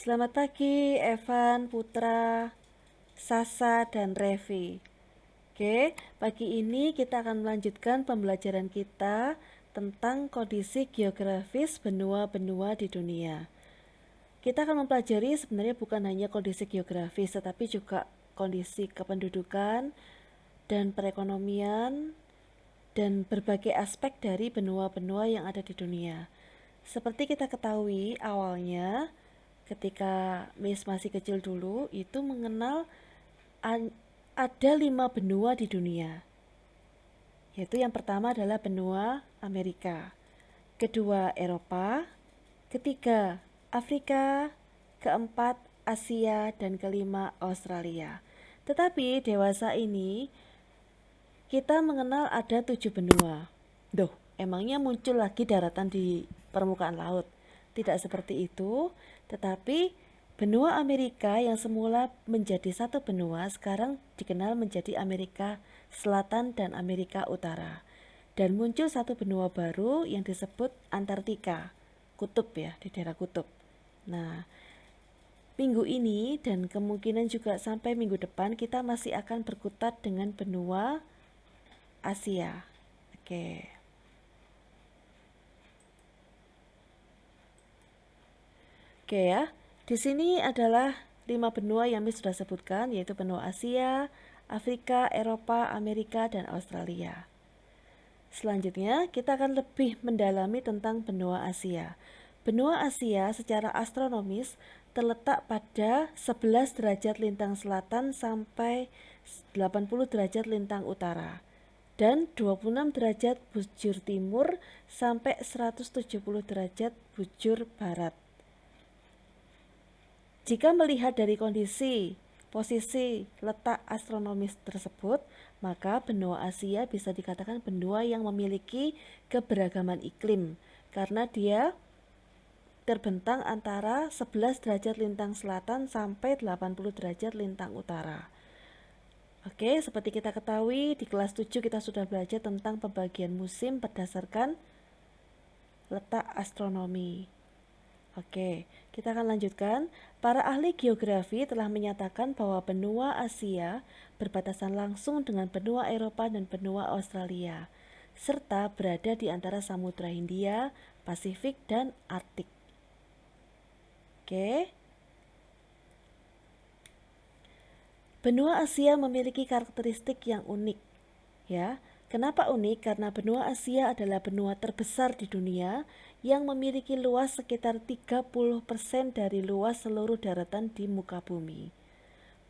Selamat pagi, Evan, Putra, Sasa, dan Revi. Oke, pagi ini kita akan melanjutkan pembelajaran kita tentang kondisi geografis benua-benua di dunia. Kita akan mempelajari sebenarnya bukan hanya kondisi geografis, tetapi juga kondisi kependudukan dan perekonomian dan berbagai aspek dari benua-benua yang ada di dunia. Seperti kita ketahui awalnya, ketika Miss masih kecil dulu, itu mengenal ada 5 benua di dunia. Yaitu yang pertama adalah benua Amerika, kedua Eropa, ketiga Afrika, keempat Asia, dan kelima Australia. Tetapi dewasa ini kita mengenal ada 7 benua. Duh, emangnya muncul lagi daratan di permukaan laut? Tidak seperti itu, tetapi benua Amerika yang semula menjadi satu benua sekarang dikenal menjadi Amerika Selatan dan Amerika Utara. Dan muncul satu benua baru yang disebut Antartika, kutub ya, di daerah kutub. Nah, minggu ini dan kemungkinan juga sampai minggu depan kita masih akan berkutat dengan benua Asia. Oke. Oke ya. Di sini adalah 5 benua yang Miss sudah sebutkan, yaitu benua Asia, Afrika, Eropa, Amerika, dan Australia. Selanjutnya, kita akan lebih mendalami tentang benua Asia. Benua Asia secara astronomis terletak pada 11 derajat lintang selatan sampai 80 derajat lintang utara dan 26 derajat bujur timur sampai 170 derajat bujur barat. Jika melihat dari kondisi, posisi, letak astronomis tersebut, maka benua Asia bisa dikatakan benua yang memiliki keberagaman iklim karena dia terbentang antara 11 derajat lintang selatan sampai 80 derajat lintang utara. Oke, seperti kita ketahui di kelas 7 kita sudah belajar tentang pembagian musim berdasarkan letak astronomi. Oke, kita akan lanjutkan. Para ahli geografi telah menyatakan bahwa benua Asia berbatasan langsung dengan benua Eropa dan benua Australia, serta berada di antara Samudra Hindia, Pasifik, dan Arktik. Oke. Benua Asia memiliki karakteristik yang unik, ya. Kenapa unik? Karena benua Asia adalah benua terbesar di dunia yang memiliki luas sekitar 30% dari luas seluruh daratan di muka bumi.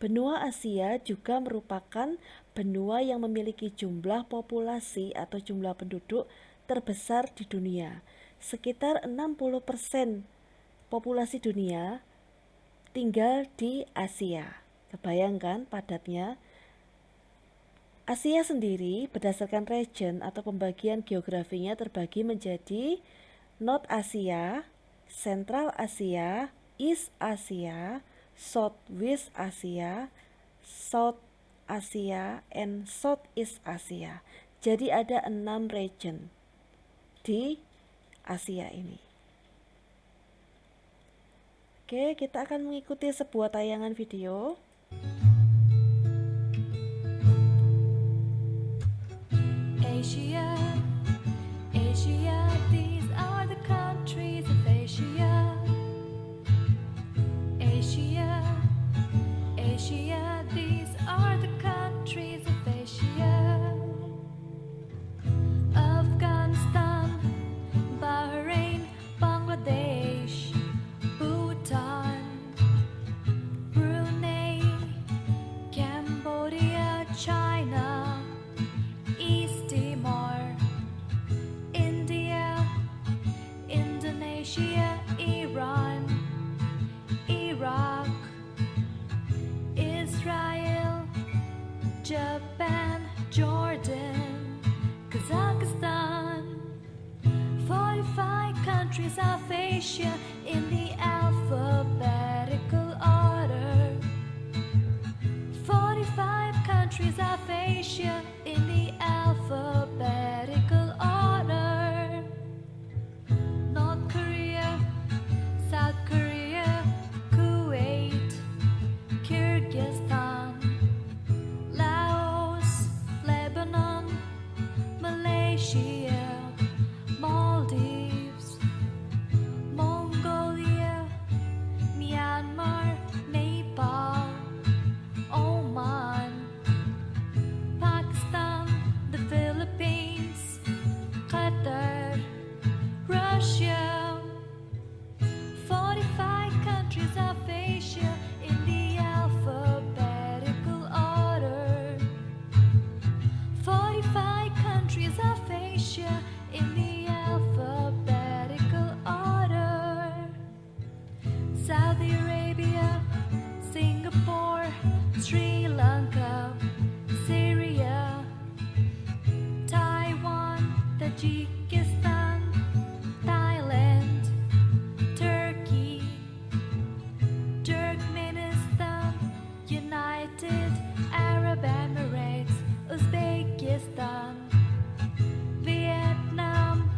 Benua Asia juga merupakan benua yang memiliki jumlah populasi atau jumlah penduduk terbesar di dunia. Sekitar 60% populasi dunia tinggal di Asia. Kebayangkan padatnya. Asia sendiri berdasarkan region atau pembagian geografinya terbagi menjadi North Asia, Central Asia, East Asia, Southwest Asia, South Asia, and Southeast Asia. Jadi ada 6 region di Asia ini. Oke, kita akan mengikuti sebuah tayangan video. Asia, Asia, these are the countries of Asia. Asia, Asia, these are the countries of Asia. Afghanistan, Bahrain, Bangladesh, Bhutan, Brunei, Cambodia, China, East Timor, India, Indonesia, Iran, Iraq, Israel, Japan, Jordan, Kazakhstan. 45 countries of Asia in the alphabetical order. 45 countries of Asia in the alphabetical order. North Korea, South Korea, Korea. aphasia in the alphabetical order. 45 countries aphasia in the alphabetical order. Saudi Arabia, Singapore, Sri Lanka, Syria, Taiwan, Tajikistan, Thailand, Turkey, Turkmenistan, United Arab Emirates, Uzbekistan, Vietnam,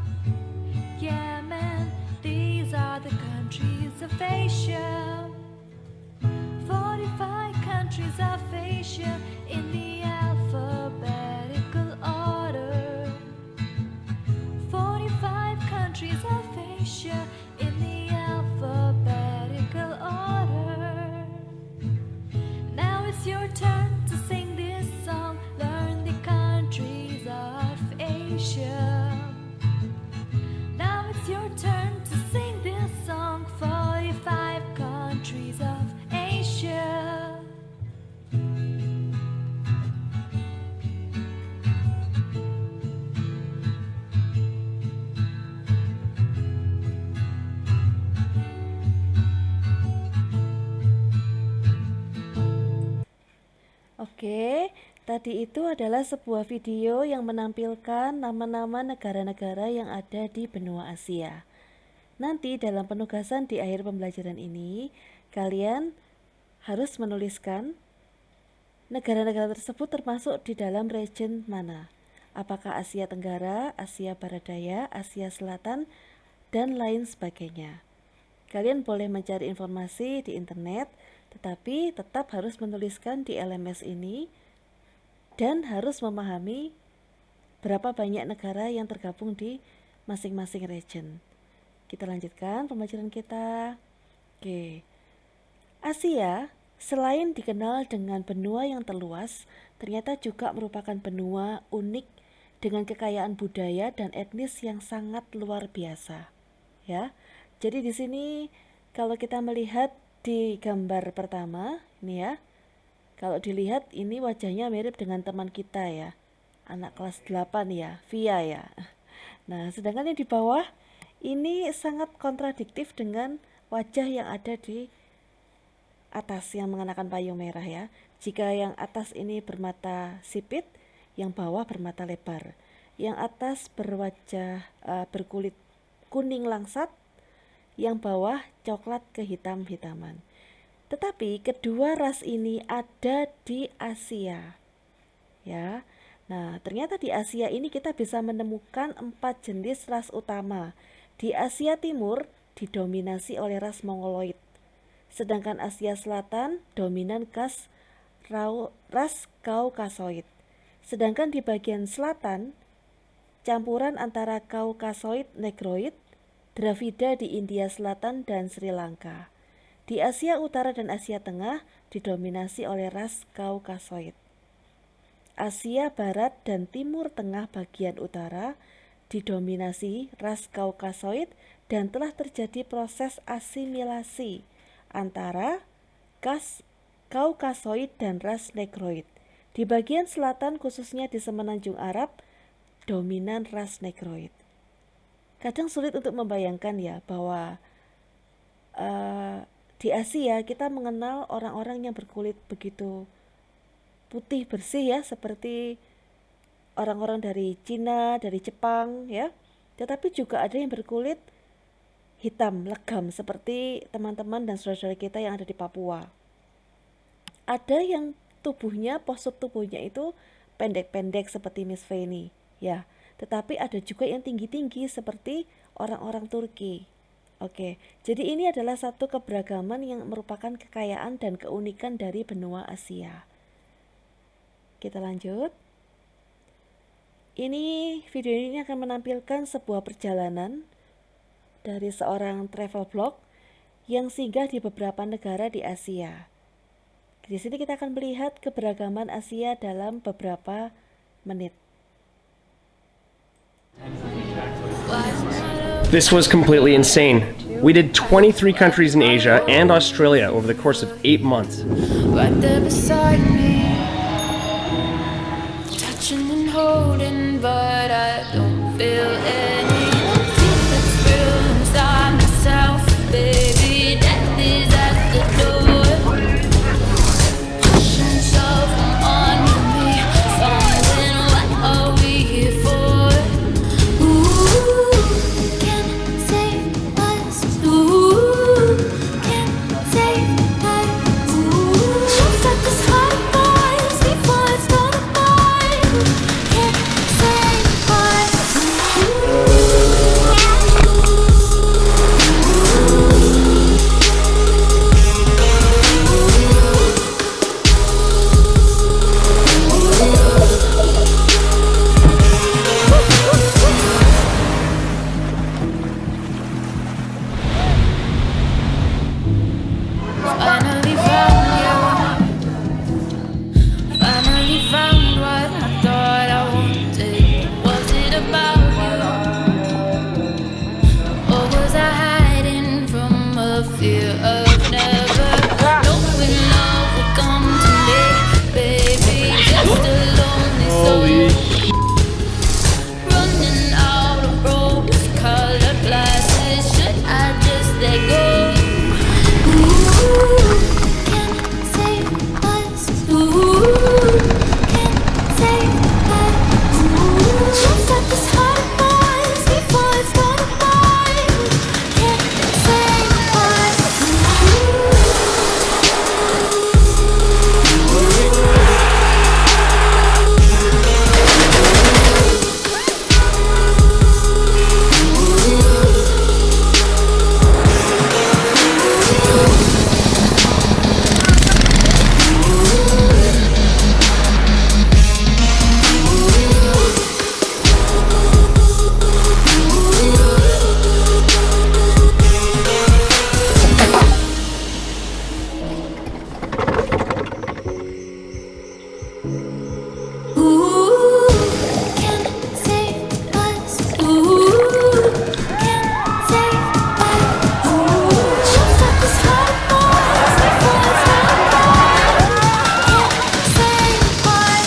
Yemen. These are the countries of Asia. 45 countries of Asia in the alphabetical order. 45 countries of Asia in the alphabetical order. Now it's your turn to sing this song. Learn the countries of Asia. Now it's your turn to sing this song. 45 countries of Asia. Oke, tadi itu adalah sebuah video yang menampilkan nama-nama negara-negara yang ada di benua Asia. Nanti dalam penugasan di akhir pembelajaran ini, kalian harus menuliskan negara-negara tersebut termasuk di dalam region mana. Apakah Asia Tenggara, Asia Barat Daya, Asia Selatan, dan lain sebagainya. Kalian boleh mencari informasi di internet, tetapi tetap harus menuliskan di LMS ini dan harus memahami berapa banyak negara yang tergabung di masing-masing region. Kita lanjutkan pembelajaran kita. Oke. Asia selain dikenal dengan benua yang terluas, ternyata juga merupakan benua unik dengan kekayaan budaya dan etnis yang sangat luar biasa. Ya. Jadi di sini kalau kita melihat di gambar pertama ini ya, kalau dilihat ini wajahnya mirip dengan teman kita ya, anak kelas 8 ya, Via ya. Nah, sedangkan yang di bawah ini sangat kontradiktif dengan wajah yang ada di atas yang mengenakan payung merah ya. Jika yang atas ini bermata sipit, yang bawah bermata lebar. Yang atas berwajah berkulit kuning langsat, yang bawah coklat kehitam-hitaman. Tetapi kedua ras ini ada di Asia. Ya. Nah, ternyata di Asia ini kita bisa menemukan 4 jenis ras utama. Di Asia Timur didominasi oleh ras Mongoloid. Sedangkan Asia Selatan dominan ras Kaukasoid. Sedangkan di bagian selatan campuran antara Kaukasoid Negroid, Dravida di India Selatan dan Sri Lanka. Di Asia Utara dan Asia Tengah didominasi oleh ras Kaukasoid. Asia Barat dan Timur Tengah bagian utara didominasi ras Kaukasoid dan telah terjadi proses asimilasi antara Kaukasoid dan ras Negroid. Di bagian selatan khususnya di Semenanjung Arab dominan ras Negroid. Kadang sulit untuk membayangkan ya bahwa di Asia kita mengenal orang-orang yang berkulit begitu putih bersih ya, seperti orang-orang dari Cina, dari Jepang ya. Tetapi juga ada yang berkulit hitam legam seperti teman-teman dan saudara-saudara kita yang ada di Papua. Ada yang tubuhnya, postur tubuhnya itu pendek-pendek seperti Miss Feni ya. Tetapi ada juga yang tinggi-tinggi seperti orang-orang Turki. Oke, jadi ini adalah satu keberagaman yang merupakan kekayaan dan keunikan dari benua Asia. Kita lanjut. Ini video ini akan menampilkan sebuah perjalanan dari seorang travel blog yang singgah di beberapa negara di Asia. Di sini kita akan melihat keberagaman Asia dalam beberapa menit. This was completely insane. We did 23 countries in Asia and Australia over the course of 8 months. right there beside me, touching and holding, but I don't feel any feelings real inside myself, baby. Death is at the door, push and shove, come on with me, something. What are we here for? Ooh, can save us. Ooh, can save us. Ooh, just like this heart fires before it's gone by. Can save us. Finally found you. Finally found what I thought I wanted. Was it about you? Or was I hiding from a fear of never knowing love would come to me, baby? Just a lonely soul, running out of rose-colored glasses. Should I just let go? Ooh, can save us. Ooh, can save us. Ooh, just like this heart fires before it's gone by. Can save us. Ooh, can save us. Ooh, can save us. Ooh, just like this heart fires before it's gone by. Can save us.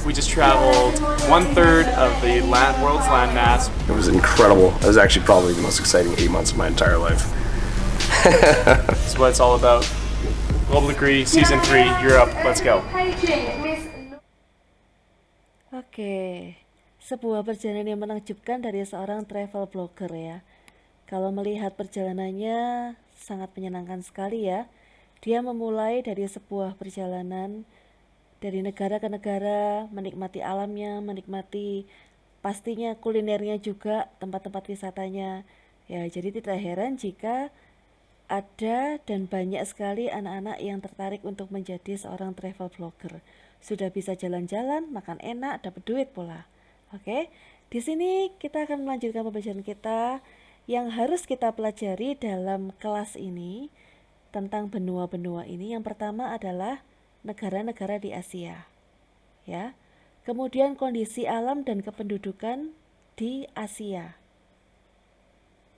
We just traveled 1/3 of the world's landmass. It was incredible. It was actually probably the most exciting 8 months of my entire life. That's what it's all about. Global Degree, Season 3, Europe. Let's go. Oke, sebuah perjalanan yang menakjubkan dari seorang travel blogger ya. Kalau melihat perjalanannya sangat menyenangkan sekali ya. Dia memulai dari sebuah perjalanan dari negara ke negara, menikmati alamnya, menikmati pastinya kulinernya juga, tempat-tempat wisatanya. Ya, jadi tidak heran jika ada dan banyak sekali anak-anak yang tertarik untuk menjadi seorang travel blogger. Sudah bisa jalan-jalan, makan enak, dapat duit pula. Oke, di sini kita akan melanjutkan pembelajaran kita yang harus kita pelajari dalam kelas ini tentang benua-benua ini. Yang pertama adalah negara-negara di Asia. Ya. Kemudian kondisi alam dan kependudukan di Asia.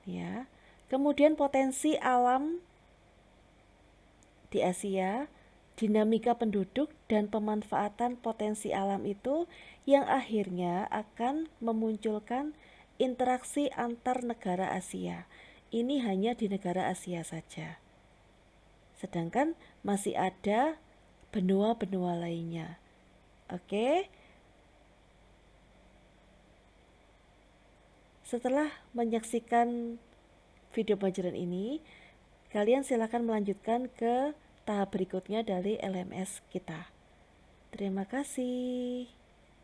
Ya. Kemudian potensi alam di Asia, dinamika penduduk dan pemanfaatan potensi alam itu yang akhirnya akan memunculkan interaksi antar negara Asia. Ini hanya di negara Asia saja. Sedangkan masih ada benua-benua lainnya. Oke. Setelah menyaksikan video pembelajaran ini, kalian silakan melanjutkan ke tahap berikutnya dari LMS kita. Terima kasih.